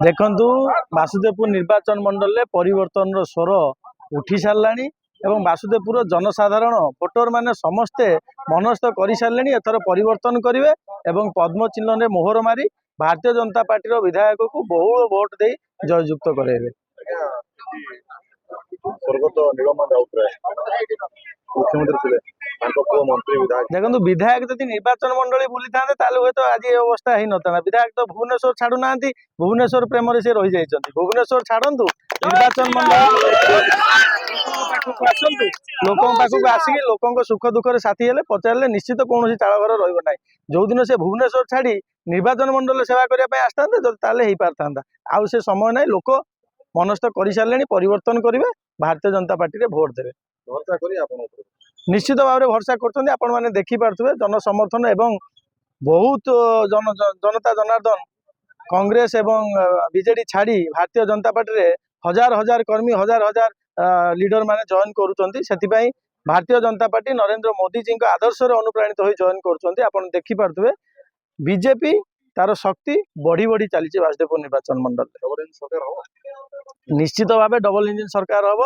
देखु वासुदेवपुर निर्वाचन मंडल में परिवर्तन स्वर उठी सारे और वासुदेवपुर जनसाधारण भोटर माने समस्ते मनस्थ कर सारे एथर परिवर्तन करेंगे और पद्म चिन्ह में मोहर मारी भारतीय जनता पार्टी विधायक को बहुल भोट दे जययुक्त कराइबे। स्वर्गत नीलम राउतराय मुख्यमंत्री थे मंत्री विधायक देखो विधायक जब निर्वाचन मंडली बुली था हूँ तो आज ये अवस्था ही नता। विधायक तो भुवनेश्वर छाड़ू ना भुवनेश्वर प्रेम से रही जाइए। भुवनेश्वर छाड़ू निर्वाचन मंडल लोकों पाखक आसिक लोकों सुख दुखे साथी हेले पचारे निश्चित कौन चाल घर रही जो दिन से भुवनेश्वर छाड़ी निर्वाचन मंडल सेवा करने आसता हो पारता आउ से समय ना लोक मनस्थ कर सारे परिवर्तन करेंगे भारतीय जनता पार्टी रे भोट देवे। भरोसा करी निश्चित भाव में भरोसा कर देखिपे जन समर्थन एवं बहुत जनता जनार्दन कांग्रेस एवं बीजेडी छाड़ी भारतीय जनता पार्टी रे हजार हजार कर्मी हजार हजार लीडर माने जॉइन करुँच। भारतीय जनता पार्टी नरेंद्र मोदी जी आदर्श अनुप्राणित हो जॉइन कर देखिपे बीजेपी तार शक्ति बढ़ी बढ़ी चली वासुदेवपुर निर्वाचन मंडल निश्चित भाव डबल इंजिन सरकार हम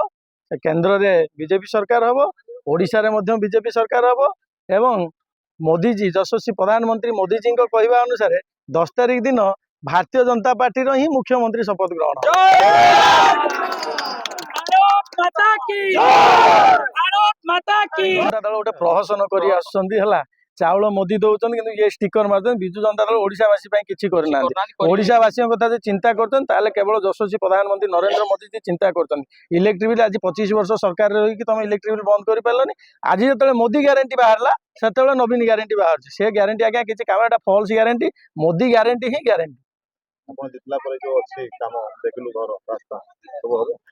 केंद्र में बीजेपी सरकार हम ओडिशा रे मध्य बीजेपी सरकार हम एवं मोदी जी यशस्वी प्रधानमंत्री मोदी जी कहवा अनुसार 10 तारिख दिन भारतीय जनता पार्टी ही मुख्यमंत्री शपथ ग्रहण जनता दल गोटे प्रहसन कर चाउल मोदी दौरान कि ये स्टिकर मार विजु जनता दल ओडिशावासी किसी करना ओडिशावासी कथा चिंता कर केवल यशस्वी प्रधानमंत्री नरेंद्र मोदी जी चिंता कर इलेक्ट्रिक बिल आज 25 वर्ष सरकार रही तुम इलेक्ट्रिक बिल बंद कर पारे। आज जो मोदी ग्यारंटी बाहर से नवीन ग्यारंटी बाहर से ग्यारंटी आज्ञा किसी काम फॉल्स ग्यारंटी मोदी ग्यारंटी ही ग्यारंटी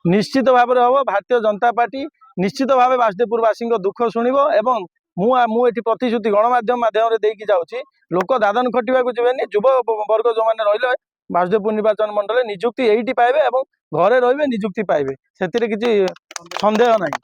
निश्चित भाव में हम भारतीय जनता पार्टी निश्चित भाव वासुदेवपुरवासी दुख शुणव एवं मुझे प्रतिश्रुति गणमाध्यम देकी जाऊँगी लोक दादन खटिया जीवे युव वर्ग जो मैंने रही वासुदेवपुर निर्वाचन मंडल निजुक्ति यही पाइबे और घरे रे निजुक्ति पाइबे से किसी सन्देह नहीं।